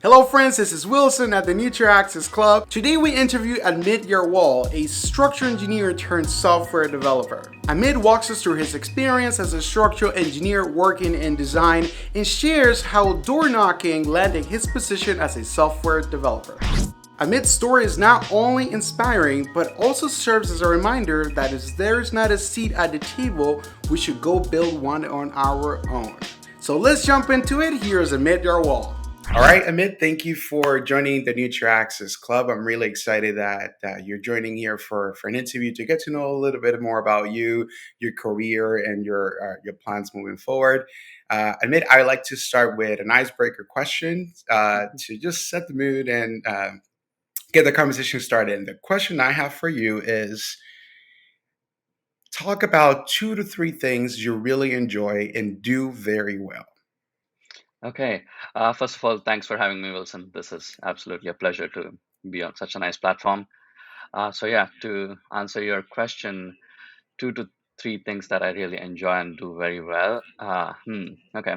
Hello friends, this is Wilson at the Future Access Club. Today we interview Amit Yalwar, a structural engineer turned software developer. Amit walks us through his experience as a structural engineer working in design and shares how door knocking landed his position as a software developer. Amit's story is not only inspiring, but also serves as a reminder that if there is not a seat at the table, we should go build one on our own. So let's jump into it. Here's Amit Yalwar. All right, Amit, thank you for joining the Future Access Club. I'm really excited that you're joining here for an interview to get to know a little bit more about you, your career, and your plans moving forward. Amit, I would like to start with an icebreaker question to just set the mood and get the conversation started. And the question I have for you is talk about 2 to 3 things you really enjoy and do very well. Okay. First of all, thanks for having me, Wilson. This is absolutely a pleasure to be on such a nice platform. So to answer your question, 2 to 3 things that I really enjoy and do very well. Okay.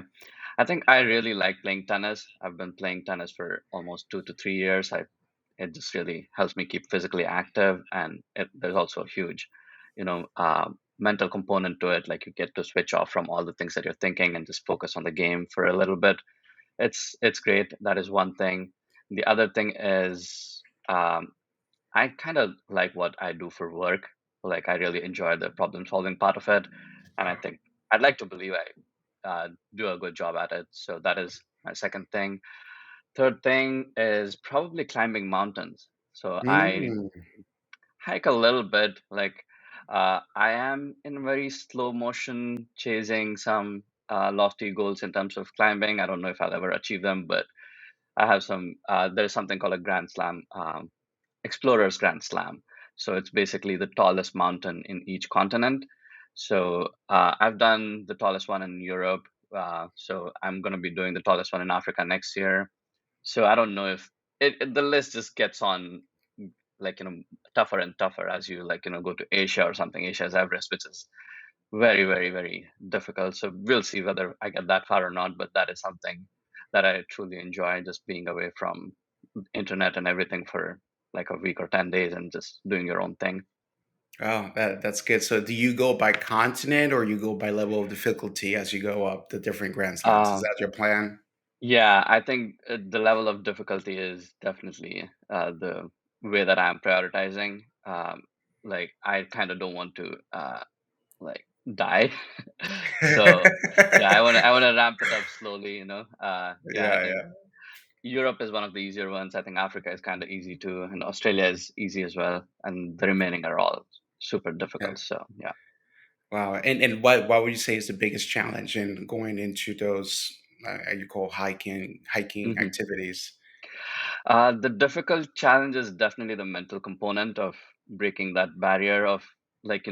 I think I really like playing tennis. I've been playing tennis for almost 2 to 3 years. It just really helps me keep physically active, and there's also a huge, mental component to it. Like you get to switch off from all the things that you're thinking and just focus on the game for a little bit. It's great. That is one thing. The other thing is I kind of like what I do for work. Like I really enjoy the problem solving part of it, and I think I'd like to believe I do a good job at it. So that is my second thing. Third thing is probably climbing mountains. So I Mm. hike a little bit. Like I am in very slow motion chasing some lofty goals in terms of climbing. I don't know if I'll ever achieve them, but I have some. There's something called a Grand Slam, Explorer's Grand Slam. So it's basically the tallest mountain in each continent. So I've done the tallest one in Europe. So I'm going to be doing the tallest one in Africa next year. So I don't know if the list just gets on like tougher and tougher as you go to Asia or something. Asia's Everest, which is very, very, very difficult. So we'll see whether I get that far or not. But that is something that I truly enjoy, just being away from internet and everything for like a week or 10 days and just doing your own thing. Oh, that's good. So, do you go by continent or you go by level of difficulty as you go up the different Grand Slams? Is Um, that your plan? yeah, I think the level of difficulty is definitely the way that I'm prioritizing. Like I kind of don't want to like die. So yeah, I want to ramp it up slowly, Yeah, I Yeah, think yeah, Europe is one of the easier ones. I think Africa is kind of easy too, and Australia is easy as well, and the remaining are all super yeah. difficult. So yeah. Wow. And what would you say is the biggest challenge in going into those you call hiking Mhm. activities? The difficult challenge is definitely the mental component of breaking that barrier of like,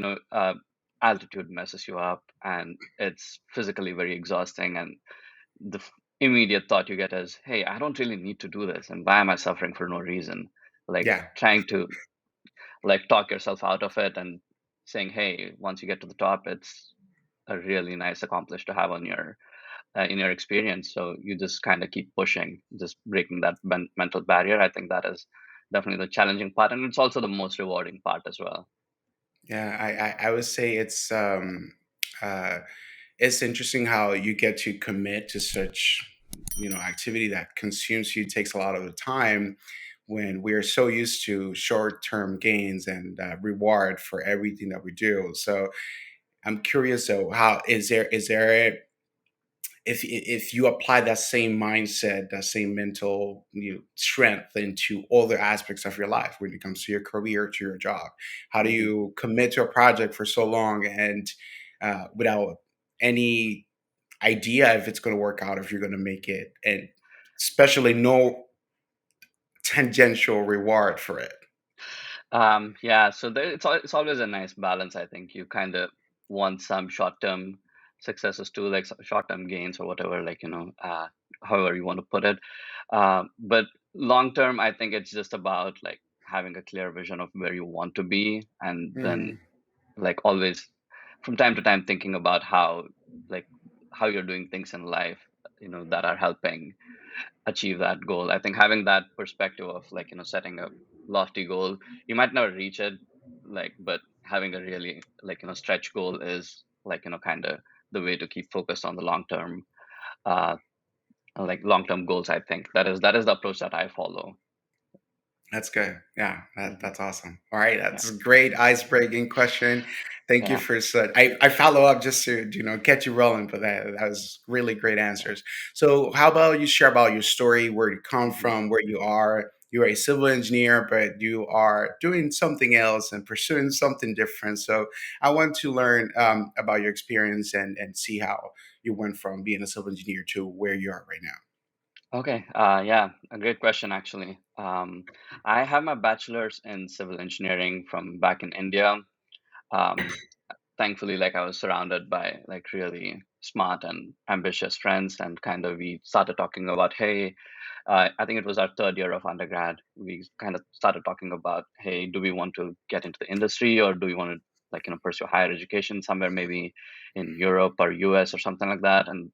altitude messes you up and it's physically very exhausting. And the immediate thought you get is, hey, I don't really need to do this. And why am I suffering for no reason? Like Yeah. trying to like talk yourself out of it and saying, hey, once you get to the top, it's a really nice accomplish to have on your in your experience. So you just kind of keep pushing, just breaking that mental barrier. I think that is definitely the challenging part, and it's also the most rewarding part as well. Yeah, I would say uh, it's interesting how you get to commit to such activity that consumes you, takes a lot of the time when we're so used to short-term gains and reward for everything that we do. So I'm curious though, how is there if you apply that same mindset, that same mental strength into other aspects of your life when it comes to your career, to your job, how do Hmm. you commit to a project for so long and without any idea if it's going to work out, if you're going to make it, and especially no tangential reward for it? Yeah, so it's always a nice balance. I think you kind of want some short-term successes too, like short-term gains or whatever, however you want to put it. But long-term, I think it's just about like having a clear vision of where you want to be, and then Mm, like always from time to time thinking about like how you're doing things in life, that are helping achieve that goal. I think having that perspective of like, setting a lofty goal, you might never reach it, like, but having a really like, stretch goal is like, kind of the way to keep focused on the uh, long term goals. I think that is the approach that I follow. That's good. Yeah, Hmm. that's awesome. All right, Yeah. that's a great ice-breaking question. Thank you Yeah. for such. I follow up just to get you rolling, but that was really great answers. So, how about you share about your story, where you come Hmm. from, where you are? You're a civil engineer, but you are doing something else and pursuing something different. So, I want to learn about your experience and see how you went from being a civil engineer to where you are right now. Okay. Yeah, a great question actually. I have my bachelor's in civil engineering from back in India. Um, Thankfully, like, I was surrounded by like really smart and ambitious friends, and kind of we started talking about, hey, I think it was our third year of undergrad. We kind of started talking about, hey, do we want to get into the industry, or do we want to like, pursue higher education somewhere, maybe in Europe or US or something like that. And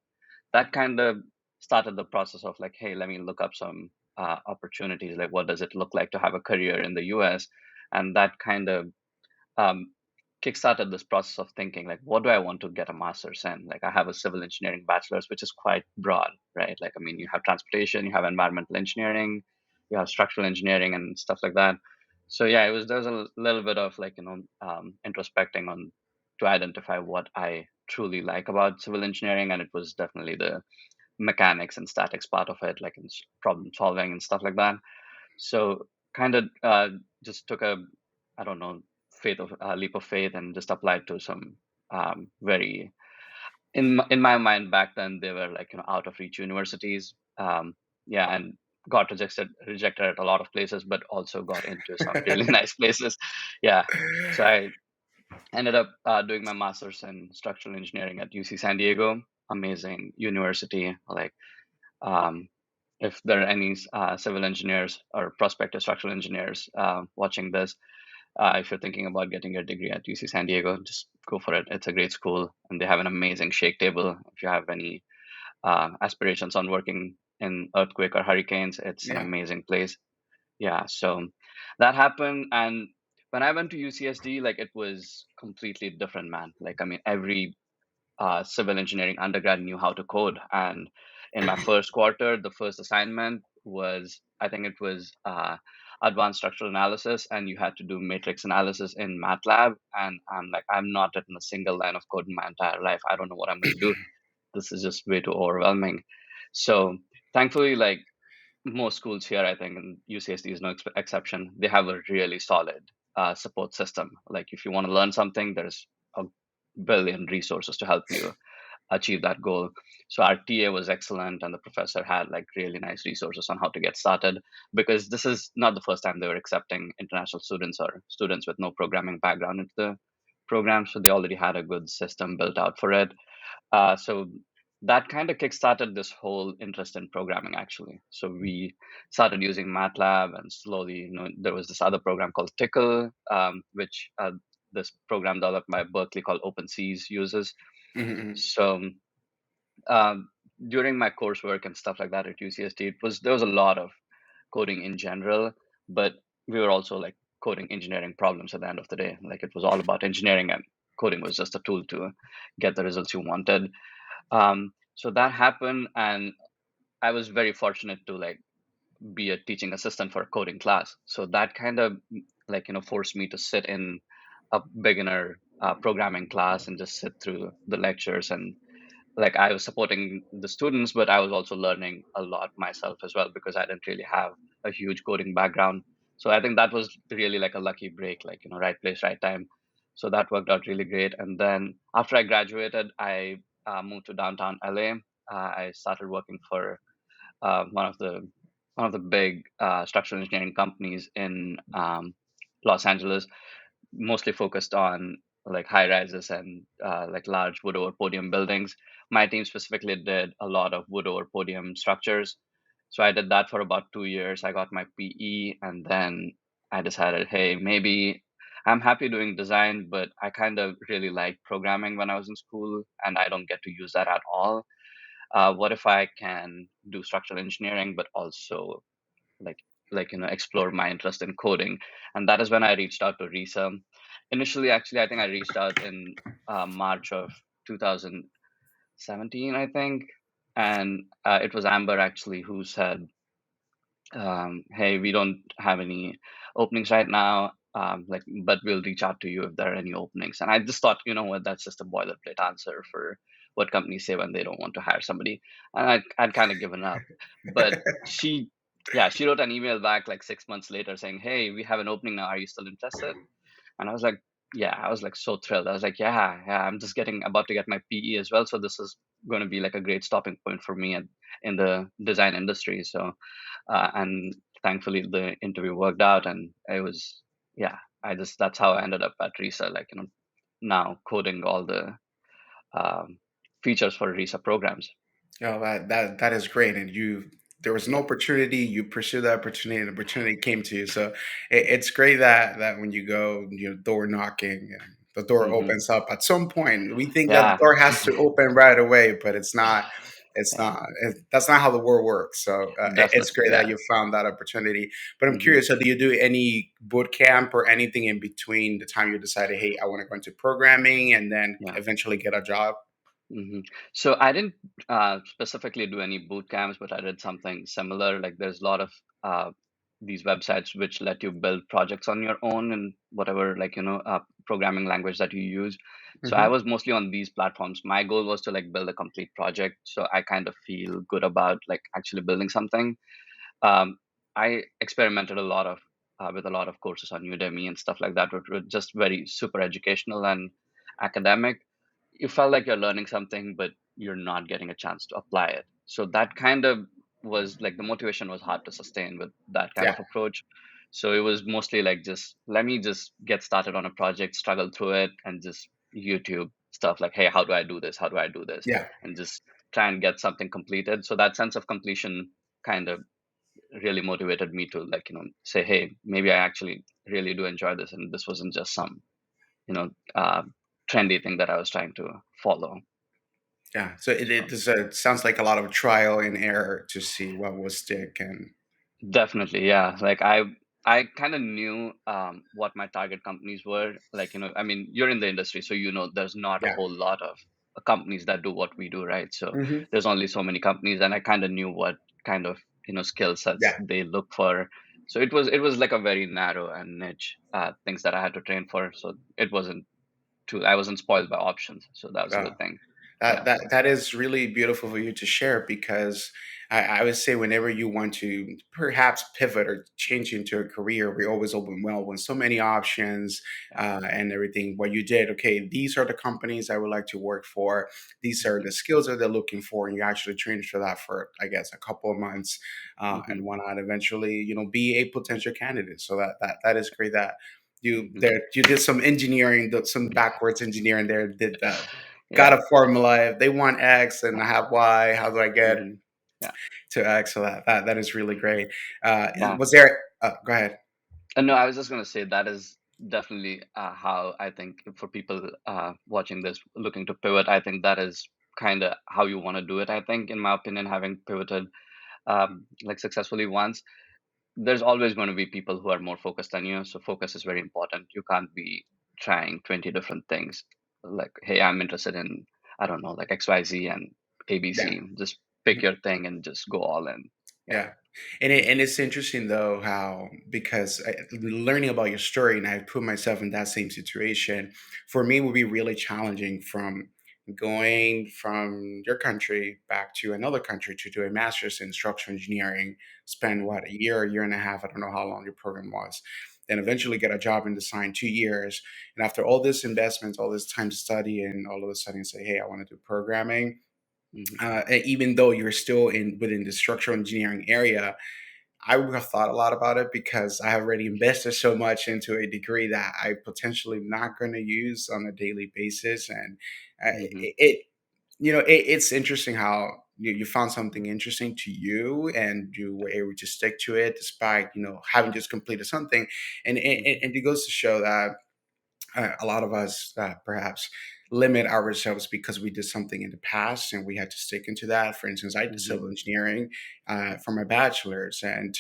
that kind of started the process of like, hey, let me look up some opportunities. Like, what does it look like to have a career in the US? And that kind of um, kickstarted this process of thinking, like, what do I want to get a master's in? Like, I have a civil engineering bachelor's, which is quite broad, right? Like, I mean, you have transportation, you have environmental engineering, you have structural engineering and stuff like that. So yeah, there was a little bit of like, introspecting on to identify what I truly like about civil engineering, and it was definitely the mechanics and statics part of it, like in problem solving and stuff like that. So kind of just took a, I don't know, leap of faith, and just applied to some very, in my mind back then, they were like, out of reach universities. Yeah, and got rejected at a lot of places, but also got into some really nice places. Yeah, so I ended up doing my master's in structural engineering at UC San Diego. Amazing university. Like, um, if there are any civil engineers or prospective structural engineers watching this, if you're thinking about getting your degree at UC San Diego, just go for it. It's a great school, and they have an amazing shake table. If you have any aspirations on working in earthquake or hurricanes, it's an Yeah. amazing place. Yeah, so that happened, and when I went to UCSD, like, it was completely different, man. Like, I mean, every civil engineering undergrad knew how to code. And in my first quarter, the first assignment was, I think it was advanced structural analysis, and you had to do matrix analysis in MATLAB. And I'm like, I'm not written a single line of code in my entire life. I don't know what I'm going to do. This is just way too overwhelming. So thankfully, like, most schools here, I think, and UCSD is no exception, they have a really solid support system. Like, if you want to learn something, there's a billion resources to help you achieve that goal. So our TA was excellent, and the professor had like really nice resources on how to get started, because this is not the first time they were accepting international students or students with no programming background into the program. So they already had a good system built out for it. So that kind of kickstarted this whole interest in programming, actually. So we started using MATLAB, and slowly, there was this other program called Tickle, which this program developed by Berkeley called OpenSeas uses. Mhm. So um, during my coursework and stuff like that at UCSD, there was a lot of coding in general, but we were also like coding engineering problems at the end of the day. Like, it was all about engineering, and coding was just a tool to get the results you wanted. So that happened, and I was very fortunate to like be a teaching assistant for a coding class. So that kind of like, forced me to sit in a beginner programming class and just sit through the lectures. And like, I was supporting the students, but I was also learning a lot myself as well, because I didn't really have a huge coding background. So I think that was really like a lucky break, like, right place, right time. So that worked out really great. And then after I graduated, I moved to downtown LA. I started working for uh, one of the one of the big structural engineering companies in Los Angeles, mostly focused on like high rises and like large wood over podium buildings. My team specifically did a lot of wood over podium structures. So I did that for about 2 years. I got my PE, and then I decided, hey, maybe I'm happy doing design, but I kind of really liked programming when I was in school, and I don't get to use that at all. what if I can do structural engineering, but also like explore my interest in coding? And that is when I reached out to Risa. Initially, actually, I think I reached out in March of 2017, I think, and it was Amber actually who said, hey, we don't have any openings right now. But we'll reach out to you if there are any openings. And I just thought, you know what, that's just a boilerplate answer for what companies say when they don't want to hire somebody. And I'd kind of given up. But she wrote an email back like 6 months later saying, hey, we have an opening now. Are you still interested? And I was like, yeah, I was like so thrilled. I was like, yeah, I'm just getting about to get my PE as well. So this is going to be like a great stopping point for me in the design industry. So and thankfully the interview worked out, and it was, yeah, that's how I ended up at Risa, like, now coding all the um, features for Risa programs. That is great, and there was an Yeah. opportunity. You pursued that opportunity, and the opportunity came to you. So it's great that when you go, door knocking, and the door Hmm. opens up at some point. We think that the Yeah. door has to open right away, but it's not. It's Yeah, not. That's not how the world works. So it's definitely. great that Yeah. you found that opportunity. But I'm Hmm. curious. So do you do any boot camp or anything in between the time you decided, hey, I want to go into programming, and then Yeah. eventually get a job? So I didn't specifically do any boot camps, but I did something similar. Like there's a lot of these websites which let you build projects on your own and whatever, like, programming language that you use. So I Hmm. was mostly on these platforms. My goal was to like build a complete project. So I kind of feel good about like actually building something. um, I experimented a lot of with a lot of courses on Udemy and stuff like that, which were just very super educational and academic. You felt like you're learning something, but you're not getting a chance to apply it. So that kind of was like the motivation was hard to sustain with that kind Yeah. of approach. So it was mostly like, just let me just get started on a project, struggle through it, and just YouTube stuff like, hey, how do I do this? How do I do this? Yeah. And just try and get something completed. So that sense of completion kind of really motivated me to like, say, hey, maybe I actually really do enjoy this, and this wasn't just some, you know uh, trendy thing that I was trying to follow. Yeah, so it So just sounds like a lot of trial and error to see what will stick, and definitely, yeah. Like I kind of knew what my target companies were. Like, I mean, you're in the industry, so there's not a yeah, whole lot of companies that do what we do, right? So hmm there's only so many companies, and I kind of knew what kind of skill sets yeah, they look for. So it was like a very narrow and niche things that I had to train for. So it wasn't too. I wasn't spoiled by options, so that was a yeah. good thing. That Yeah. that is really beautiful for you to share because I would say whenever you want to perhaps pivot or change into a career, we always open well when so many options Yeah. and everything. What you did, okay, these are the companies I would like to work for. These are Hmm. the skills that they're looking for, and you actually trained for that for, I guess, a couple of months, Hmm. and why not eventually, be a potential candidate. So that is great that Hmm. you did some engineering, some backwards engineering there, did that, got Yeah. a formula. If they want X and I have Y, how do I get Hmm. Yeah. to X? So that is really great. Yeah. Was there? Go ahead. No, I was just going to say that is definitely how I think for people watching this, looking to pivot, I think that is kind of how you want to do it. I think, in my opinion, having pivoted like successfully once, there's always going to be people who are more focused than you. So focus is very important. You can't be trying 20 different things. Like, hey, I'm interested in, I don't know, like XYZ and Yeah. ABC. Just pick your thing and just go all in. Yeah. Yeah, and it's interesting though how because learning about your story and I put myself in that same situation. For me, it would be really challenging from going from your country back to another country to do a master's in structural engineering. Spend Hmm. what, a year and a half? I don't know how long your program was. Then eventually get a job in design, 2 years, and after all this investment, all this time to study, and all of a sudden say, hey, I want to do programming, Hmm. even though you're still in within the structural engineering area. I would have thought a lot about it because I have already invested so much into a degree that I potentially not going to use on a daily basis, and Hmm. it's interesting how you found something interesting to you and you were able to stick to it despite having just completed something, and Hmm. it goes to show that a lot of us perhaps. limit ourselves because we did something in the past and we had to stick into that. For instance, I did Hmm. civil engineering for my bachelor's, and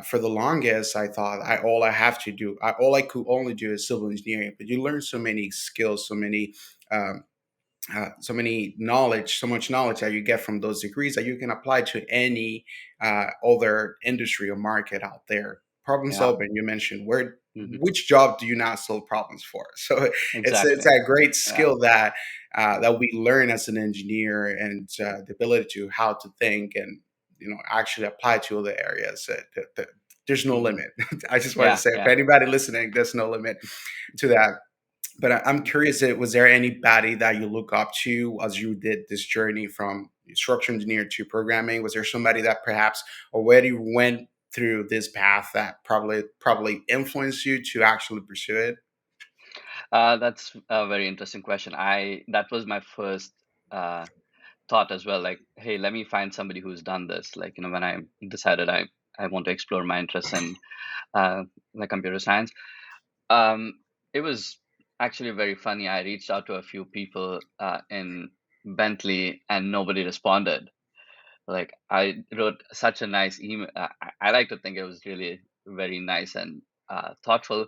for the longest, I thought all I have to do, all I could only do is civil engineering. But you learn so many skills, um, so many knowledge, so much knowledge that you get from those degrees that you can apply to any other industry or market out there. Problem Yeah. solving, you mentioned, where Hmm. which job do you not solve problems for? So it's Exactly. a great Yeah. skill that that we learn as an engineer, and the ability to how to think and actually apply to other areas. There's no Hmm. limit. I just wanted to Yeah. say, if Yeah. anybody listening, there's no limit to that. But I'm curious, was there anybody that you look up to as you did this journey from structural engineer to programming? Was there somebody that perhaps already went through this path that probably influenced you to actually pursue it? That's a very interesting question. I That was my first uh, thought as well. Like, hey, let me find somebody who's done this. Like, when I decided I want to explore my interest in uh, like computer science. Um, it was actually very funny. I reached out to a few people in Bentley, and nobody responded. Like, I wrote such a nice email. I like to think it was really very nice and thoughtful.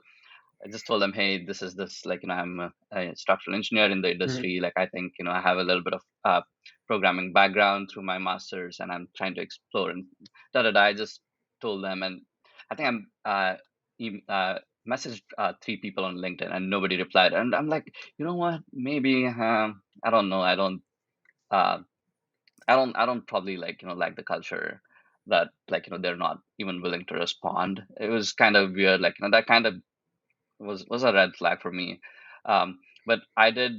I just told them, hey, this is this, like, I'm a structural engineer in the Mhm. industry. Like, I think, I have a little bit of programming background through my master's, and I'm trying to explore and da da da. I just told them, and I think I'm messaged three people on LinkedIn, and nobody replied. And I'm like, you know what? Maybe I don't know. Uh, I don't probably like the culture that, like, they're not even willing to respond. It was kind of weird. Like, that kind of was a red flag for me. But I did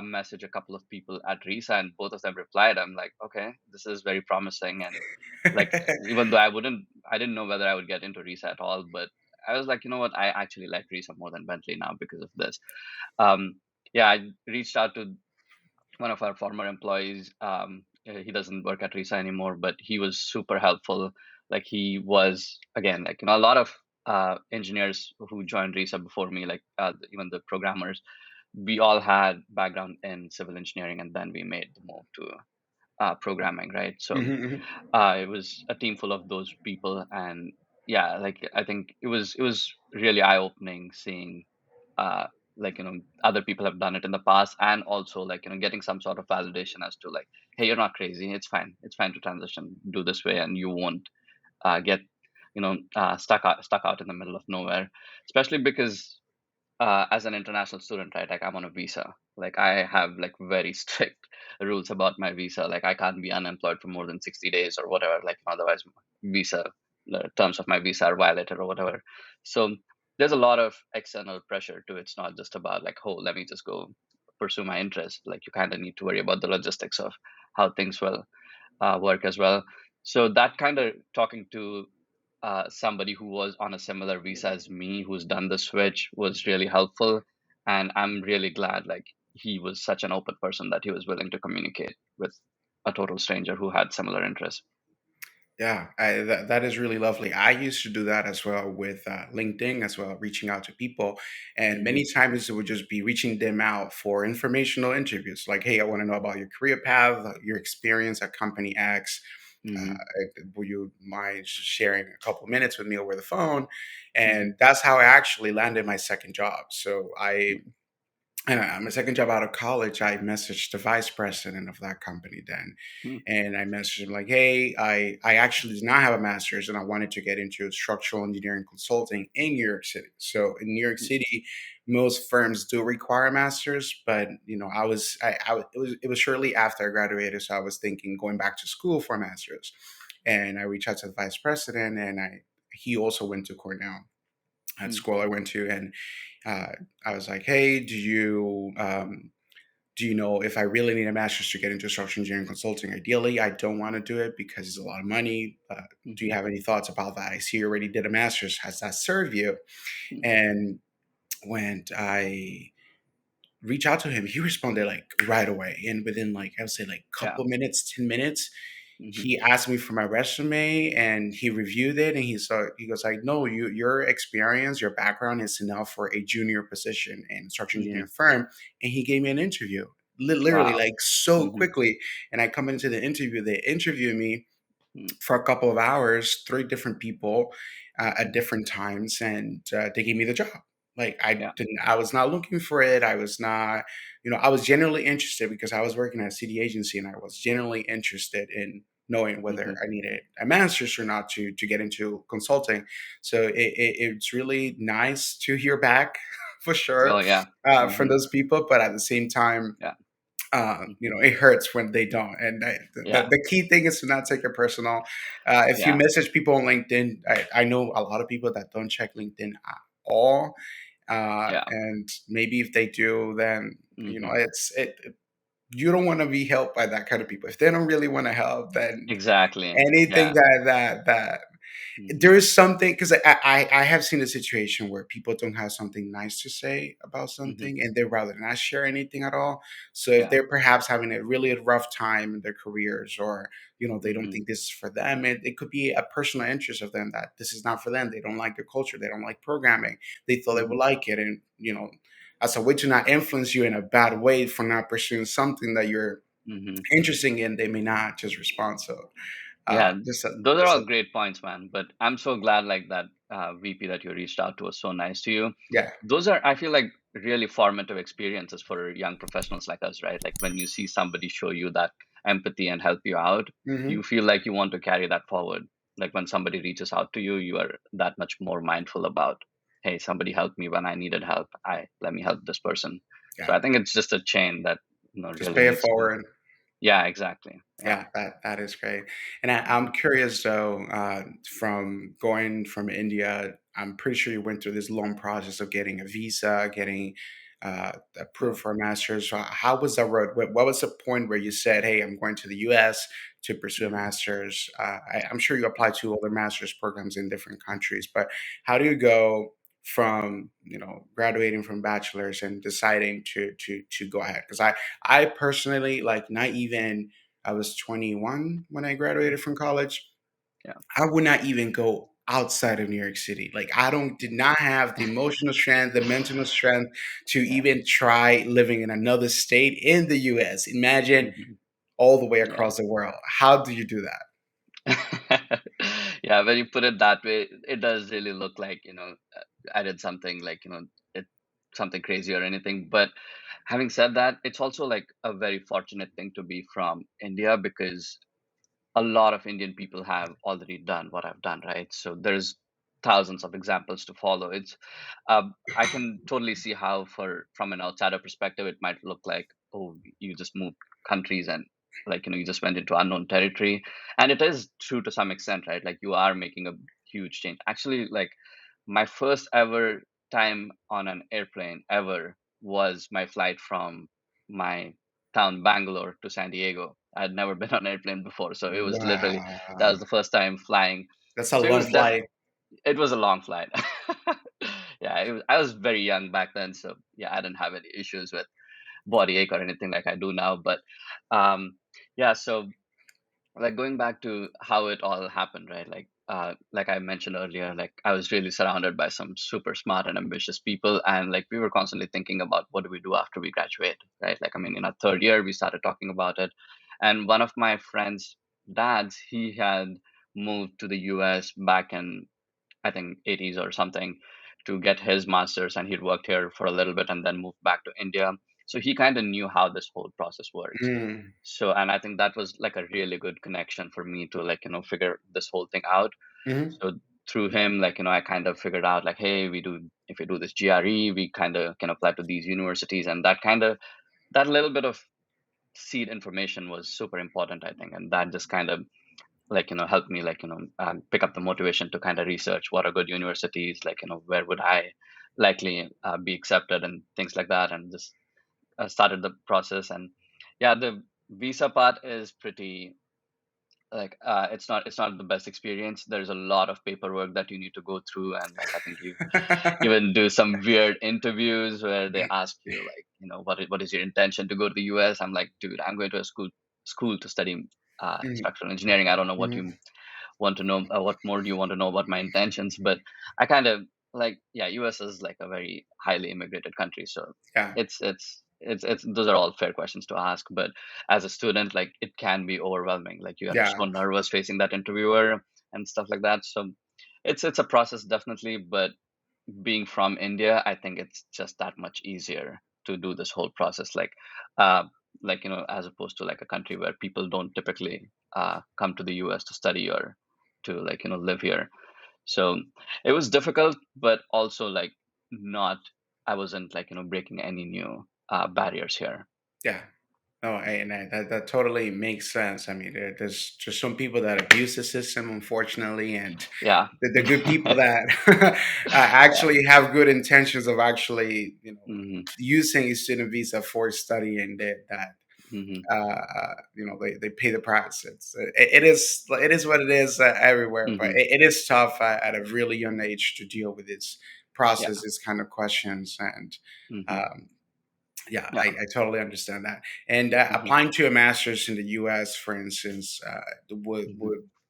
message a couple of people at Risa, and both of them replied. I'm like, okay, this is very promising. And like, even though I didn't know whether I would get into Risa at all, but I was like, you know what, I actually like Risa more than Bentley now because of this. Um, yeah, I reached out to one of our former employees. He doesn't work at Risa anymore, but he was super helpful. Like, he was, again, like, a lot of engineers who joined Risa before me, like even the programmers, we all had background in civil engineering, and then we made the move to programming, right? So Mhm, it was a team full of those people, and yeah, like, I think it was really eye opening seeing uh, like, other people have done it in the past, and also, like, getting some sort of validation as to, like, hey, you're not crazy. It's fine to transition, do this way, and you won't get stuck out in the middle of nowhere, especially because as an international student, right? Like, I'm on a visa. Like, I have, like, very strict rules about my visa. Like, I can't be unemployed for more than 60 days or whatever. Like, otherwise, visa the terms of my visa are violated or whatever. So there's a lot of external pressure to it. It's not just about, like, oh, let me just go pursue my interest. Like, you kind of need to worry about the logistics of how things will work as well. So that kind of talking to somebody who was on a similar visa as me, who's done the switch, was really helpful. And I'm really glad, like, he was such an open person that he was willing to communicate with a total stranger who had similar interests. Yeah, that is really lovely. I used to do that as well with LinkedIn as well, reaching out to people. And Hmm. many times it would just be reaching them out for informational interviews. Like, hey, I want to know about your career path, your experience at company X. Hmm. Will you mind sharing a couple minutes with me over the phone? Hmm. And that's how I actually landed my second job. So my second job out of college, I messaged the vice president of that company then. Hmm. And I messaged him like, hey, I actually did not have a master's and I wanted to get into structural engineering consulting in New York City. So in New York City, most firms do require a master's, but it was shortly after I graduated. So I was thinking going back to school for a master's. And I reached out to the vice president, and he also went to Cornell at Hmm. school I went to. And uh, I was like, "Hey, do you know if I really need a master's to get into structural engineering consulting? Ideally, I don't want to do it because it's a lot of money. Do you Hmm. have any thoughts about that? I see you already did a master's. Has that served you?" And when I reached out to him, he responded like right away, and within like I would say like Yeah. couple minutes, 10 minutes, Hmm. he asked me for my resume and he reviewed it, and he goes like, no, your experience, your background is enough for a junior position in a structural Hmm. engineering firm. And he gave me an interview, literally Wow. like so Hmm. quickly. And I come into the interview, they interview me Hmm. for a couple of hours, three different people at Hmm. different times, and they gave me the job. Like Yeah. I was not looking for it. I was not, I was genuinely interested because I was working at a city agency, and I was genuinely interested in knowing whether Hmm. I needed a master's or not to get into consulting. So it's really nice to hear back for sure Oh yeah. from Hmm. those people, but at the same time, Yeah. Hmm. it hurts when they don't. And Yeah. the key thing is to not take it personal. If you Yeah. message people on LinkedIn, I know a lot of people that don't check LinkedIn at all. Yeah. And maybe if they do, then Hmm. you don't want to be helped by that kind of people. If they don't really want to help, then Exactly. anything Yeah. that Hmm. there is something, because I have seen a situation where people don't have something nice to say about Hmm. something and they'd rather not share anything at all. So if Yeah. they're perhaps having a really rough time in their careers, or they don't Hmm. think this is for them, it could be a personal interest of them that this is not for them. They don't like the culture, they don't like programming, they thought they would Hmm. like it. And as a way to not influence you in a bad way for not pursuing something that you're Hmm. interested in, they may not just respond. So Yeah, just those are all great points, man. But I'm so glad like that VP that you reached out to was so nice to you. yeah. Those are, I feel like, really formative experiences for young professionals like us, right? Like when you see somebody show you that empathy and help you out, Hmm. you feel like you want to carry that forward. Like when somebody reaches out to you, you are that much more mindful about, hey, somebody helped me when I needed help. I let me help this person. So Yeah. I think it's just a chain that Just really pay it needs to. forward. Yeah, exactly. Yeah. Yeah, that is great. And I'm Hmm. curious though, from going from India, I'm pretty sure you went through this long process of getting a visa, getting Yeah. approved for a master's. So how was that road? What was the point where you said, "Hey, I'm going to the U.S. to pursue a Hmm. master's"? I'm sure you applied to other master's programs in different countries, but how do you go from graduating from bachelor's and deciding to go ahead? Because I personally, like, not even, I was 21 when I graduated from college. Yeah. I would not even go outside of New York City. Like, I don't did not have the emotional strength, the mental strength to Yeah. even try living in another state in the US. Imagine Hmm. all the way Yeah. across the world. How do you do that? Yeah, when you put it that way, it does really look like, I did something like, it something crazy or anything. But having said that, it's also like a very fortunate thing to be from India because a lot of Indian people have already done what I've done, right? So there's thousands of examples to follow. I can totally see how, for from an outsider perspective, it might look like, oh, you just moved countries and like you just went into unknown territory, and it is true to some extent, right? Like you are making a huge change. Actually, like my first ever time on an airplane ever was my flight from my town Bangalore to San Diego. I'd never been on an airplane before, so it was literally that Wow. was the first time flying. That's a So it long was flight. it was a long flight. Yeah, I was very young back then, so yeah, I didn't have any issues with body ache or anything like I do now. But um, yeah, so like going back to how it all happened, right? Like I mentioned earlier, like I was really surrounded by some super smart and ambitious people, and like we were constantly thinking about what do we do after we graduate, right? Like I mean, in our third year, we started talking about it, and one of my friends' dads, he had moved to the U.S. back in I think 80s or something to get his master's, and he'd worked here for a little bit and then moved back to India. So he kind of knew how this whole process works. Mm, So, and I think that was like a really good connection for me to like, figure this whole thing out. mhm. So through him, like, I kind of figured out like, hey, if we do this GRE, we kind of can apply to these universities. And that little bit of seed information was super important, I think. And that just kind of like help me like pick up the motivation to kind of research what are good universities, like where would I likely be accepted and things like that, and just started the process. And yeah, the visa part is pretty like it's not the best experience. There's a lot of paperwork that you need to go through, and like I think you even do some weird interviews where they ask you like what is your intention to go to the US. I'm like, dude, I'm going to a school to study Mhm. structural engineering. I don't know what Mhm. you want to know, what more do you want to know about my intentions, but I kind of like, yeah, US is like a very highly immigrated country, so Yeah. it's those are all fair questions to ask. But as a student, like, it can be overwhelming, like you are so Yeah. nervous facing that interviewer and stuff like that. So it's a process, definitely. But being from India, I think it's just that much easier to do this whole process. Uh, as opposed to like a country where people don't typically come to the US to study or to, like, live here. So it was difficult, but also like not, I wasn't, like, breaking any new barriers here. Yeah. No, that totally makes sense. I mean, there's just some people that abuse the system, unfortunately, and Yeah. the good people that Yeah. actually have good intentions of actually, Hmm. using a student visa for studying that Hmm. they pay the price. It is what it is everywhere, but Hmm. it is tough at a really young age to deal with this Yeah. process, this kind of questions, and Hmm. um, yeah, Yeah. I totally understand that. And Hmm. applying to a master's in the U.S., for instance, Hmm.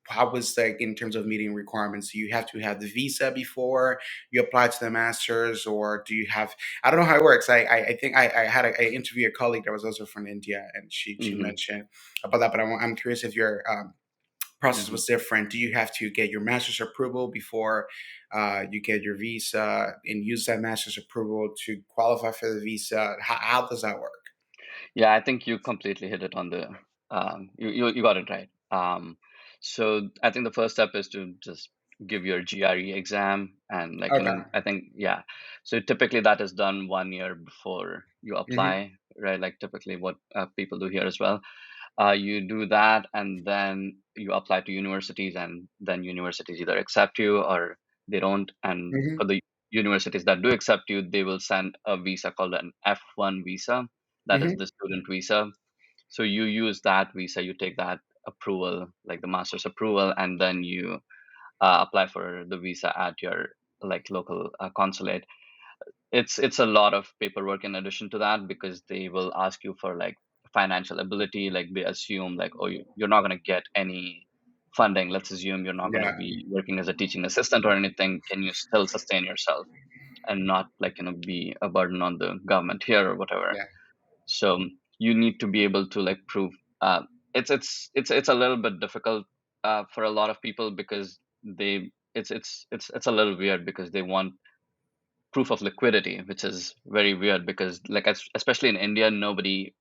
how was like in terms of meeting requirements? Do you have to have the visa before you apply to the master's, or do you have? I don't know how it works. I think I had I interviewed a colleague that was also from India, and she Hmm. mentioned about that. But I'm curious if your process Hmm. was different. Do you have to get your master's approval before you get your visa and use that master's approval to qualify for the visa? How does that work? Yeah, I think you completely hit it on the you got it right. So I think the first step is to just give your GRE exam, and, like, Okay. I think, yeah. So typically that is done 1 year before you Hmm. apply, right? Like typically what people do here as well. You do that, and then you apply to universities, and then universities either accept you or they don't. And for Hmm. the universities that do accept you, they will send a visa called an F1 visa. That is Hmm. the student visa. So you use that visa, you take that approval, like the master's approval, and then you apply for the visa at your, like, local consulate. It's a lot of paperwork in addition to that, because they will ask you for, like, financial ability. Like, they assume, like, oh, you're not going to get any funding. Let's assume you're not going to Yeah. be working as a teaching assistant or anything. Can you still sustain yourself and not, like, be a burden on the government here or whatever? Yeah. So you need to be able to, like, prove. It's a little bit difficult for a lot of people, because they it's a little weird, because they want proof of liquidity, which is very weird, because, like, especially in India, nobody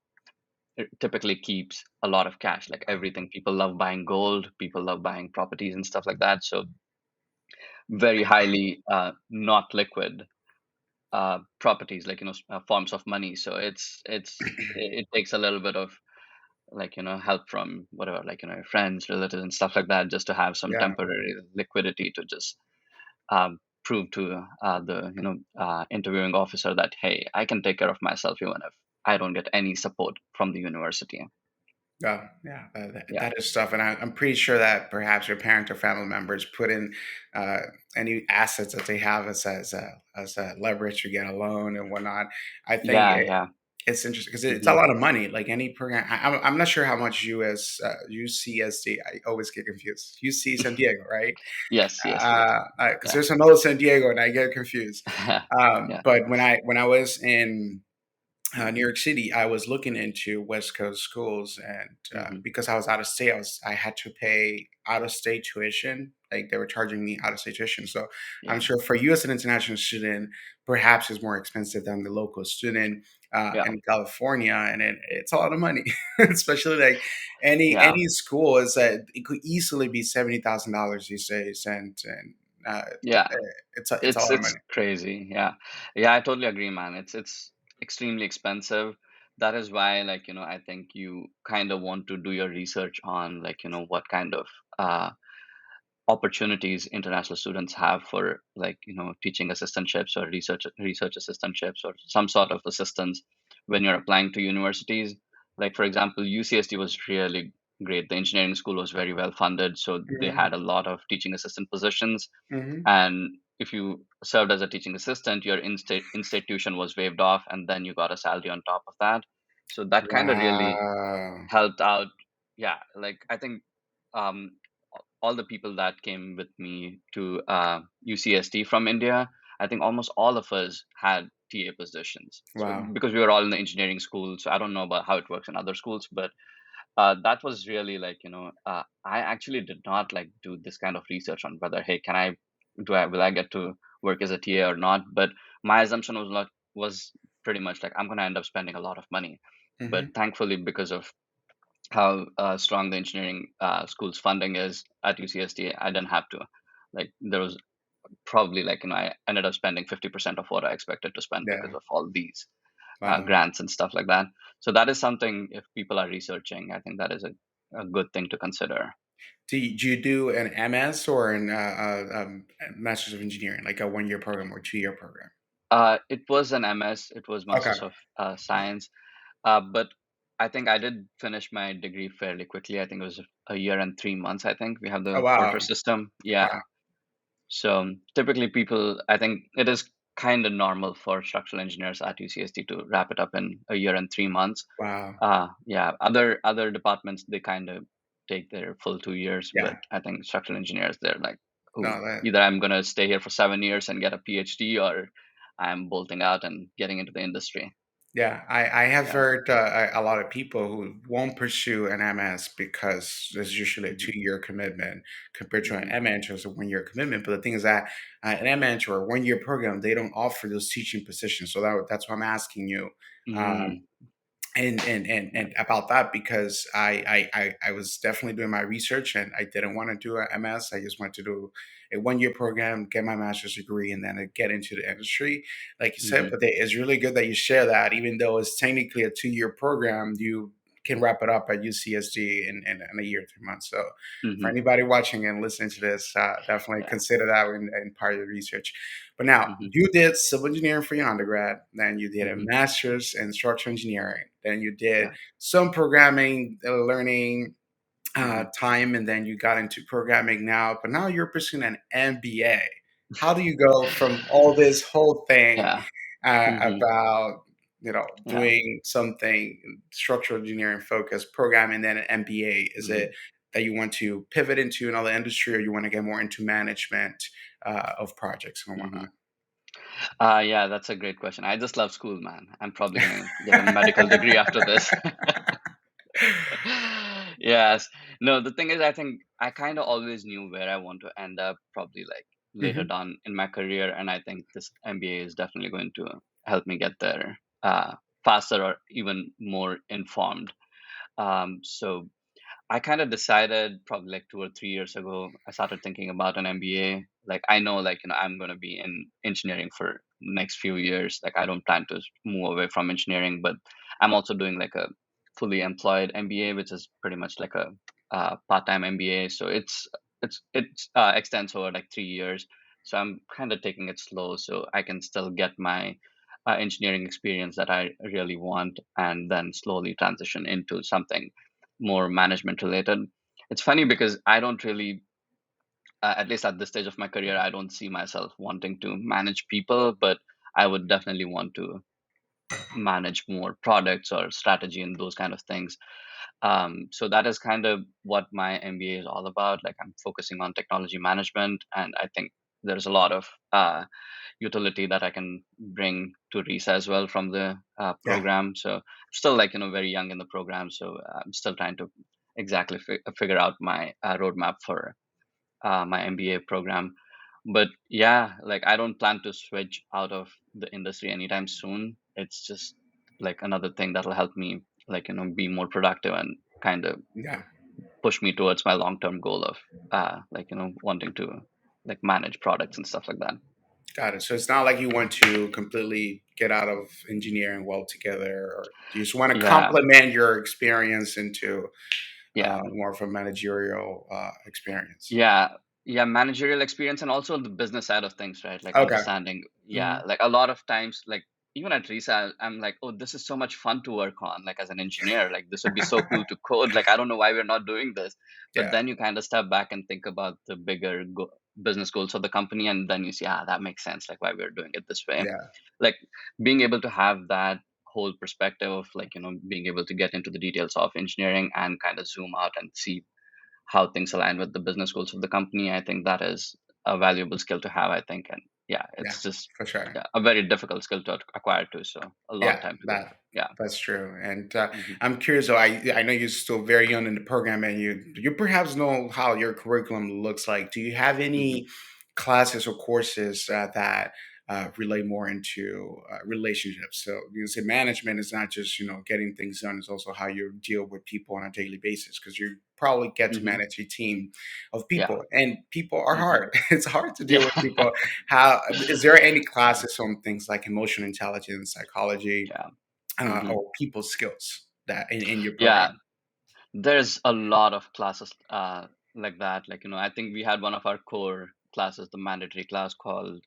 typically keeps a lot of cash. Like, everything, people love buying gold, people love buying properties and stuff like that. So very highly not liquid properties, like, forms of money. So it takes a little bit of, like, help from whatever, like, friends, relatives, and stuff like that, just to have some Yeah. temporary liquidity to just prove to the interviewing officer that, hey, I can take care of myself even if I don't get any support from the university. Yeah, yeah, Yeah. that is stuff, and I'm pretty sure that perhaps your parent or family members put in uh, any assets that they have as a leverage to get a loan and whatnot. I think Yeah. Yeah. it's interesting because it's a Hmm. lot of money. Like any program, I'm not sure how much UCSD. I always get confused. UC San Diego, right? Yes. Yes. Yes. Because Yeah. there's another San Diego, and I get confused. Yeah. But when I was in New York City, I was looking into West Coast schools, and Hmm. because I was out of state, I had to pay out of state tuition. Like they were charging me out of state tuition. So I'm Yeah. sure for you as an international student, perhaps it's more expensive than the local student Yeah. in California, and it's a lot of money, especially like Yeah. any school is that it could easily be $70,000 these days, and uh, Yeah. it's a It's lot of it's money. crazy. Yeah. Yeah, I totally agree, man. It's extremely expensive. That is why, like, I think you kind of want to do your research on, like, what kind of uh opportunities international students have for, like, teaching assistantships or research assistantships or some sort of assistance when you're applying to universities. Like, for example, UCSD was really great. The engineering school was very well funded, so they Hmm. had a lot of teaching assistant positions. Hmm. And if you served as a teaching assistant, your institution was waived off, and then you got a salary on top of that. So that kind of really Wow. helped out, yeah, like I think um, all the people that came with me to UCSD from India, I think almost all of us had TA positions. So Wow. because we were all in the engineering school, so I don't know about how it works in other schools, but that was really like, I actually did not like do this kind of research on whether, hey, can I do I will I get to work as a TA or not? But my assumption was pretty much like I'm gonna end up spending a lot of money. But Hmm. thankfully, because of how strong the engineering school's funding is at UCSD, I didn't have to. Like there was probably like I ended up spending 50% of what I expected to spend because Yeah. of all these Wow. grants and stuff like that. So that is something if people are researching, I think that is a good thing to consider. Do you do an MS or an Master's of Engineering, like a 1 year program or 2 year program? It was an MS, it was Okay. Masters of Science, but I think I did finish my degree fairly quickly. I think it was a year and 3 months. I think we have Oh the wow. quarter system. Yeah. Wow. So typically, people, I think it is kind of normal for structural engineers at UCSD to wrap it up in a year and 3 months. Wow. Yeah, other departments they kind of take their full 2 years, but Yeah. I think structural engineers they're like, oh, No, that. either I'm gonna stay here for 7 years and get a PhD, or I'm bolting out and getting into the industry. Yeah, I have Yeah. heard a lot of people who won't pursue an MS because there's usually a Hmm. 2 year commitment compared to an Hmm. M which is a 1 year commitment. But the thing is that an M or a 1 year program, they don't offer those teaching positions. So that's why I'm asking you. Um, Hmm. and Yeah. about that because I was definitely doing my research and I didn't want to do a MS. I just wanted to do a 1 year program, get my master's degree, and then get into the industry, like you said. Hmm. But it's really good that you share that, even though it's technically a 2 year program, you can wrap it up at UCSD in a year, 3 months. So for Hmm. anybody watching and listening to this, definitely Yeah. consider that in part of your research. But now Hmm. you did civil engineering for your undergrad, then you did a Hmm. master's in structural engineering, then you did Yeah. some programming, learning Hmm. time, and then you got into programming now. But now you're pursuing an MBA. How do you go from all this whole thing Yeah. Hmm. about Yeah. doing something structural engineering focused programming, then an MBA? Is Hmm. it that you want to pivot into another industry, or you want to get more into management of projects and Hmm. whatnot? Yeah, that's a great question. I just love school, man. I'm probably gonna get a medical degree after this. Yes. No, the thing is, I think I kind of always knew where I want to end up, probably like later Hmm. down in my career, and I think this MBA is definitely going to help me get there faster or even more informed. So I kind of decided probably like 2 or 3 years ago, I started thinking about an MBA. Like I know, like, I'm going to be in engineering for next few years. Like I don't plan to move away from engineering, but I'm also doing like a fully employed MBA, which is pretty much like a part-time MBA. So it's extends over like 3 years. So I'm kind of taking it slow so I can still get my engineering experience that I really want, and then slowly transition into something more management related. It's funny because I don't really, at least at this stage of my career, I don't see myself wanting to manage people, but I would definitely want to manage more products or strategy and those kind of things. So that is kind of what my MBA is all about. Like I'm focusing on technology management, and I think there's a lot of utility that I can bring to RISA as well from the Yeah, program. So I'm still like very young in the program, so I'm still trying to exactly figure out my roadmap for my MBA program. But yeah, like I don't plan to switch out of the industry anytime soon. It's just like another thing that'll help me like be more productive and kind of yeah, push me towards my long term goal of like wanting to like manage products and stuff like that. got it. So it's not like you want to completely get out of engineering altogether, or you just want to Yeah, complement your experience into yeah. more of a managerial experience. Yeah, yeah, managerial experience and also the business side of things, right? Like Okay. understanding, Hmm. yeah, like a lot of times, like even at Risa, I'm like, oh, this is so much fun to work on, like as an engineer, like this would be so cool to code. Like I don't know why we're not doing this, but Yeah, then you kind of step back and think about the bigger business goals of the company, and then you see, that makes sense, like why we're doing it this way. yeah, Like being able to have that whole perspective of like, being able to get into the details of engineering and kind of zoom out and see how things align with the business goals of the company. I think that is a valuable skill to have, I think. And yeah, Yeah, it's just, for sure. yeah, a very difficult skill to acquire too. So a long Yeah, time to go. that Yeah. that's true. And Hmm. I'm curious. So I know you're still very young in the program, and you perhaps know how your curriculum looks like. Do you have Hmm. any classes or courses that relate more into relationships? So you say management is not just getting things done; it's also how you deal with people on a daily basis, because you probably get to Hmm. manage a team of Yeah. people, and people are Hmm. hard. It's hard to deal Yeah. with people. How is there any classes on things like emotional intelligence, psychology, Yeah. Hmm. or people skills that in your Yeah. program? There's a lot of classes like that. Like, I think we had one of our core classes, the mandatory class called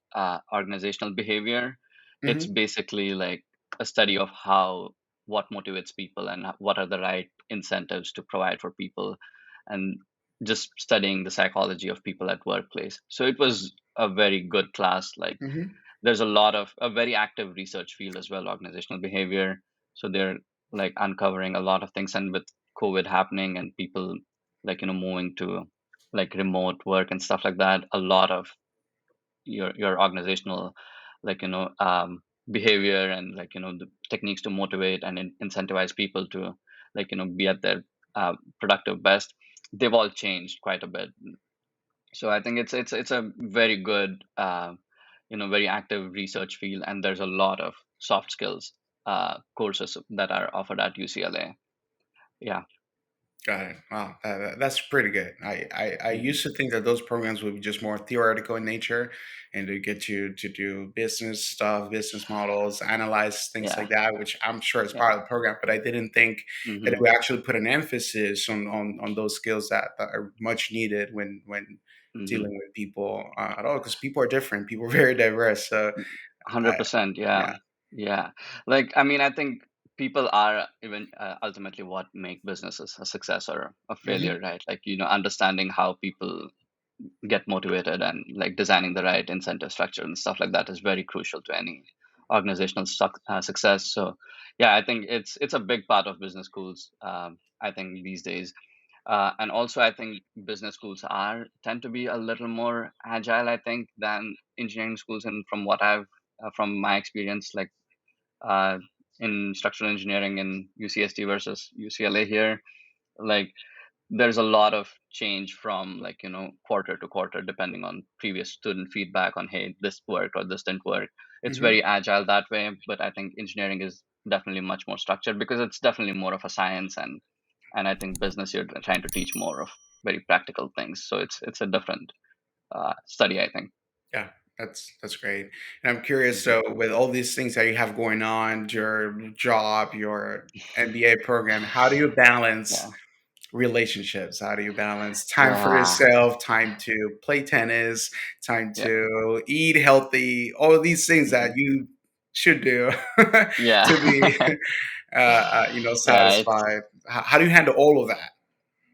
organizational behavior. It's Hmm. basically like a study of how, what motivates people and what are the right incentives to provide for people, and just studying the psychology of people at workplace. So it was a very good class. Like, Hmm. there's a lot of a very active research field as well, organizational behavior. So they're like uncovering a lot of things, and with COVID happening and people like moving to like remote work and stuff like that, a lot of your organizational like behavior and like the techniques to motivate and incentivize people to like be at their productive best, they've all changed quite a bit. So I think it's a very good very active research field, and there's a lot of soft skills courses that are offered at UCLA. Yeah. Got it. Wow, that's pretty good. I Hmm. used to think that those programs would be just more theoretical in nature, and to get you to do business stuff, business models, analyze things Yeah. like that, which I'm sure is Yeah. part of the program. But I didn't think that it Hmm. would actually put an emphasis on those skills that are much needed when Hmm. dealing with people at all, because people are different. People are very diverse. So, uh, 100%. Yeah. yeah. Yeah. Like, I mean, I think people are even ultimately what make businesses a success or a Hmm. failure, right? Like, understanding how people get motivated and like designing the right incentive structure and stuff like that is very crucial to any organizational success. So yeah, I think it's a big part of business schools, I think these days. And also I think business schools are tend to be a little more agile, I think, than engineering schools. And from what I've from my experience, like uh, in structural engineering in UCSD versus UCLA here, like there's a lot of change from like quarter to quarter depending on previous student feedback on, hey, this worked or this didn't work. It's Hmm. very agile that way, but I think engineering is definitely much more structured because it's definitely more of a science, and I think business, you're trying to teach more of very practical things, so it's a different study, I think. Yeah, that's great. And I'm curious, Hmm. so with all these things that you have going on, your job, your MBA program, how do you balance Yeah. relationships? How do you balance time for Yeah. yourself, time to play tennis, time Yeah. to eat healthy, all of these things that Hmm. you should do Yeah. to be, Yeah, it's satisfied? How do you handle all of that?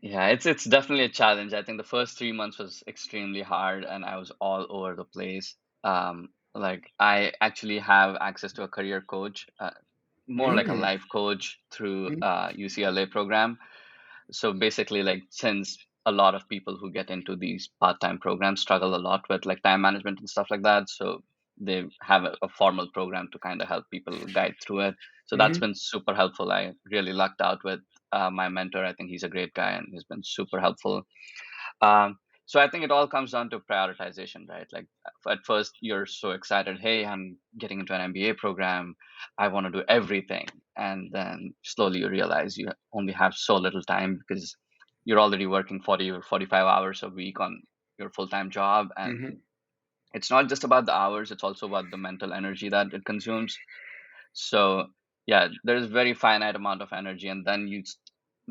yeah, it's definitely a challenge. I think the first 3 months was extremely hard, and I was all over the place. Like I actually have access to a career coach, more like a Mm, life coach through mm, UCLA program. So basically, like since a lot of people who get into these part-time programs struggle a lot with like time management and stuff like that, so they have a formal program to kind of help people guide through it. So that's mhm, been super helpful. I really lucked out with my mentor. I think he's a great guy and he's been super helpful. um, so I think it all comes down to prioritization, right? Like at first you're so excited, hey, I'm getting into an MBA program, I want to do everything. And then slowly you realize you only have so little time because you're already working 40 or 45 hours a week on your full-time job. And mhm, it's not just about the hours, it's also about the mental energy that it consumes. So yeah, there's very finite amount of energy, and then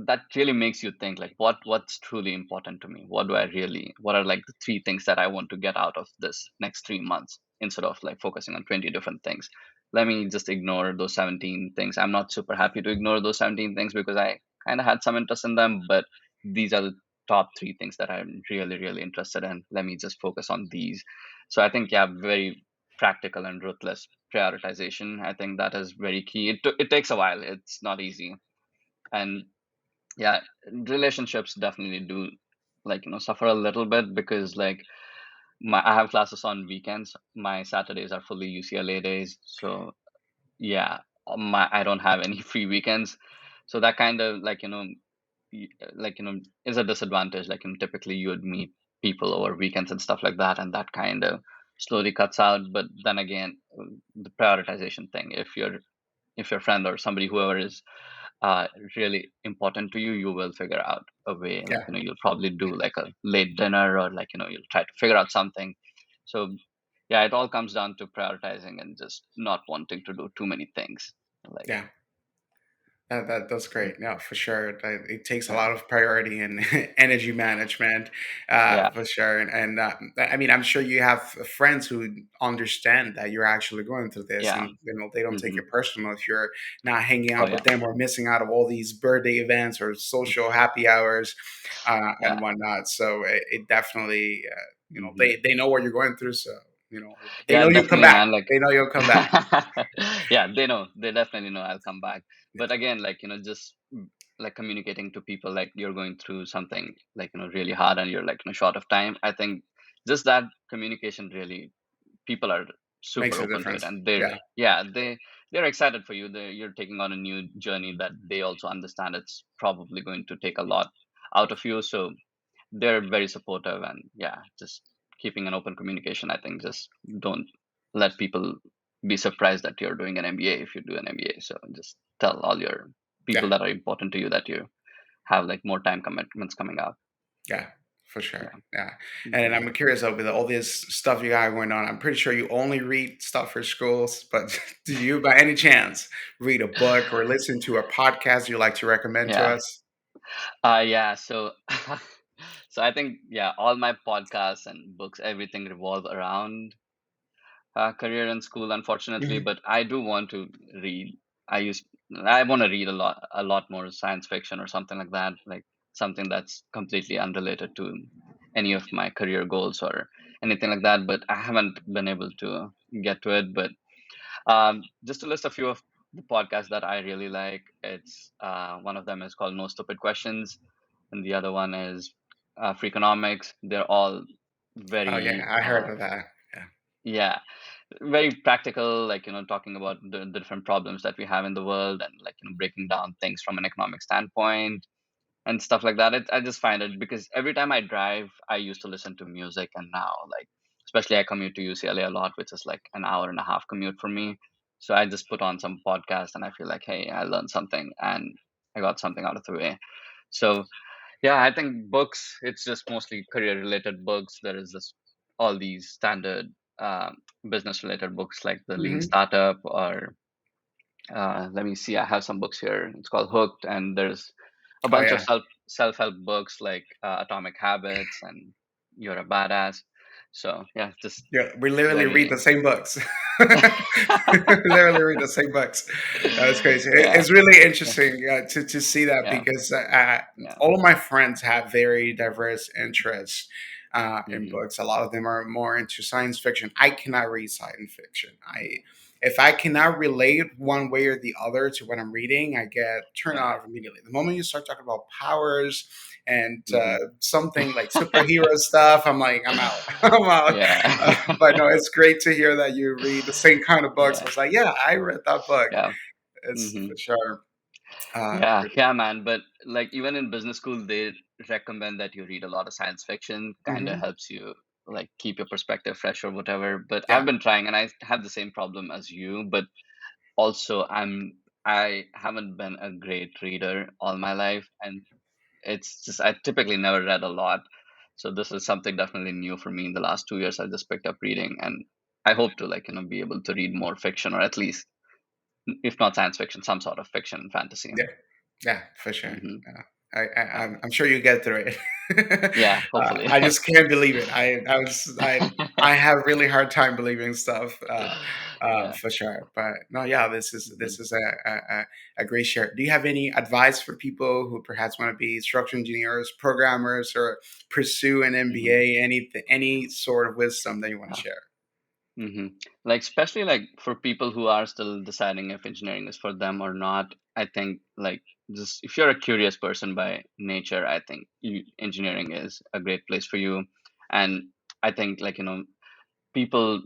that really makes you think like what's truly important to me. What are like the three things that I want to get out of this next 3 months instead of like focusing on 20 different things. Let me just ignore those 17 things. I'm not super happy to ignore those 17 things because I kind of had some interest in them, but these are the top three things that I'm really, really interested in. Let me just focus on these. So I think, yeah, very practical and ruthless prioritization. I think that is very key. It takes a while. It's not easy. And yeah, relationships definitely do, like, suffer a little bit, because like I have classes on weekends. My Saturdays are fully UCLA days. So yeah, I don't have any free weekends. So that kind of, like, is a disadvantage. Like, typically you would meet people over weekends and stuff like that, and that kind of slowly cuts out. But then again, the prioritization thing, if your friend or somebody, whoever is uh, really important to you, you will figure out a way. Like, Yeah. you'll probably do like a late dinner, or like, you'll try to figure out something. So yeah, it all comes down to prioritizing and just not wanting to do too many things. Like, Yeah. That's mm, great. No, for sure. It takes a yeah, lot of priority and energy management, yeah, for sure. And I mean, I'm sure you have friends who understand that you're actually going through this, yeah. and they don't take Hmm. it personal if you're not hanging Oh out yeah. with them or missing out of all these birthday events or social happy hours, Yeah. and whatnot. So it definitely, Hmm. they know what you're going through. So they Yeah, know you'll come definitely, back. man. Like, They know you'll come back. yeah, they know. They definitely know I'll come back. Yeah. But again, like, just like communicating to people, like you're going through something, like, really hard, and you're like short of time. I think just that communication, really, people are super Makes a open to it, difference. and they're, Yeah. yeah, they're excited for you. You're taking on a new journey that they also understand it's probably going to take a lot out of you. So they're very supportive, and yeah, just keeping an open communication. I think just don't let people be surprised that you're doing an MBA if you do an MBA. So just tell all your Yeah. people that are important to you that you have like more time commitments coming up. Yeah, for sure. Yeah. Yeah. And Hmm. I'm curious though, with all this stuff you got going on, I'm pretty sure you only read stuff for schools, but do you by any chance read a book or listen to a podcast you like to recommend to Yeah. us? Yeah. So, so I think, yeah, all my podcasts and books, everything revolve around career in school, unfortunately. Hmm. But I do want to read. I use I want to read a lot more science fiction or something like that, like something that's completely unrelated to any of my career goals or anything like that. But I haven't been able to get to it. But just to list a few of the podcasts that I really like, it's one of them is called No Stupid Questions, and the other one is Freakonomics. They're all Oh yeah, very I heard of that. Yeah. yeah, very practical, like, talking about the different problems that we have in the world, and like, breaking down things from an economic standpoint and stuff like that. I just find it, because every time I drive, I used to listen to music, and now, like, especially I commute to UCLA a lot, which is like an hour and a half commute for me. So I just put on some podcast, and I feel like, hey, I learned something, and I got something out of the way. So yeah, I think books, it's just mostly career related books. There is this all these standard business related books, like the Lean Hmm. Startup, or let me see, I have some books here. It's called Hooked, and there's a Oh bunch of yeah. self help books like Atomic Habits and You're a Badass. So yeah, just Yeah, we literally read very the same books. Literally read the same books. That's crazy. yeah, It's really yeah, interesting to see that yeah, because yeah. all of my friends have very diverse interests in Hmm. books. A lot of them are more into science fiction. I cannot read science fiction. If I cannot relate one way or the other to what I'm reading, I get turned Yeah. off immediately. The moment you start talking about powers and Hmm. something like superhero stuff, I'm like, I'm out. I'm out. Yeah. But no, it's great to hear that you read the same kind of books. I Yeah. was like, yeah, I read that book. Yeah. It's Hmm. for sure. Yeah, Pretty. yeah, man. But like, even in business school, they recommend that you read a lot of science fiction. Kind of Hmm. helps you like keep your perspective fresh or whatever. But I've Yeah, been trying, and I have the same problem as you. But also, I haven't been a great reader all my life, and it's just I typically never read a lot. So this is something definitely new for me in the last 2 years. I just picked up reading, and I hope to, like, be able to read more fiction, or at least, if not science fiction, some sort of fiction and fantasy. yeah, yeah, for sure. Hmm. Yeah. I'm sure you get through it. Yeah, hopefully. I just can't believe it. I have really hard time believing stuff, Yeah. for sure. But no, yeah, Hmm. this is a great share. Do you have any advice for people who perhaps want to be structural engineers, programmers, or pursue an Hmm. MBA? Any sort of wisdom that you want to Yeah. share? Mm-hmm. Like especially like for people who are still deciding if engineering is for them or not, I think like just if you're a curious person by nature, I think engineering is a great place for you. And I think like people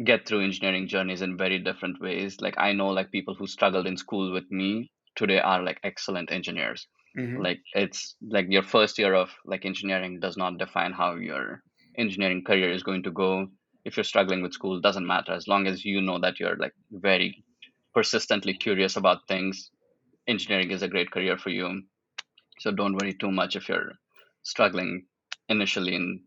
get through engineering journeys in very different ways. Like I know like people who struggled in school with me today are like excellent engineers. Hmm. Like it's like your first year of like engineering does not define how your engineering career is going to go. If you're struggling with school, doesn't matter as long as you know that you're like very persistently curious about things. Engineering is a great career for you. So don't worry too much if you're struggling initially in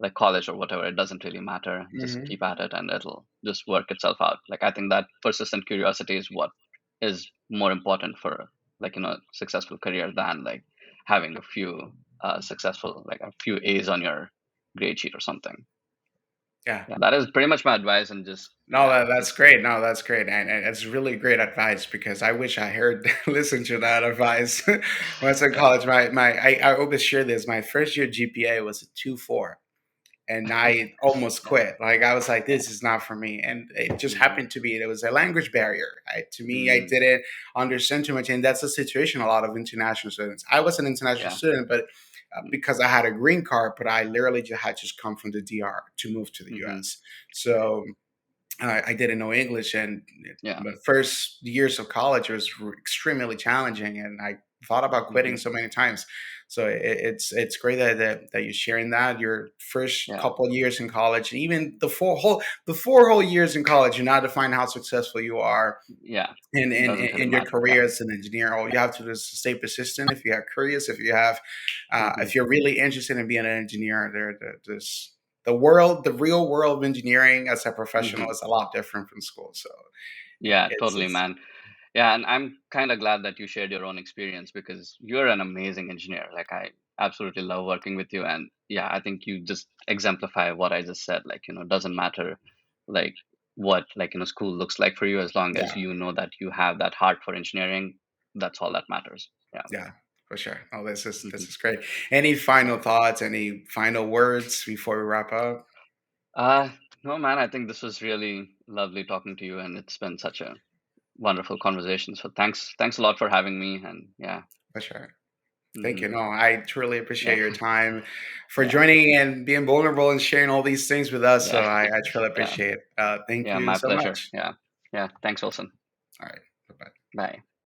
like college or whatever. It doesn't really matter. Just Hmm. keep at it and it'll just work itself out. Like I think that persistent curiosity is what is more important for like successful career than like having a few successful like a few A's on your grade sheet or something. Yeah. Yeah, that is pretty much my advice. And just No, yeah, that's just great. No, that's great, and it's really great advice because I wish I heard listened to that advice when I was in yeah. college. I always share this. My first year GPA was a 2.4, and I almost Yeah. quit. Like I was like, this is not for me, and it just Mm-hmm. happened to be it was a language barrier. To me, I Mm, didn't understand too much, and that's the situation a lot of international students. I was an international yeah. student, but Mm, because I had a green card, but I literally just had just come from the DR to move to the mm-hmm. US. So I didn't know English, and Yeah. the first years of college was extremely challenging, and I thought about quitting Mm-hmm. so many times. So it's great that you're sharing that your first Yeah. couple of years in college, and even the 4 whole years in college, you now define how successful you are Yeah. Doesn't really in your matter. Yeah. career as an engineer. All you have to do is stay persistent. If you are curious, Mm-hmm. if you're really interested in being an engineer, there's the world, the real world of engineering as a professional Mm-hmm. is a lot different from school. So Yeah, totally, it's man. Yeah, and I'm kind of glad that you shared your own experience because you're an amazing engineer. Like I absolutely love working with you, and yeah, I think you just exemplify what I just said. Like, it doesn't matter like what like school looks like for you as long as yeah, you know that you have that heart for engineering. That's all that matters. Yeah. yeah, for sure. Oh, Hmm. this is great. Any final thoughts? Any final words before we wrap up? Uh, no, man, I think this was really lovely talking to you, and it's been such a wonderful conversation. So thanks a lot for having me, and yeah. For sure. Thank Hmm. you. No, I truly appreciate Yeah. your time for Yeah. joining and being vulnerable and sharing all these things with us. So Yeah. I truly Yeah. appreciate it. Thank Yeah. you My so pleasure. much. Yeah. Yeah. Thanks, Wilson. All right. Bye bye. Bye.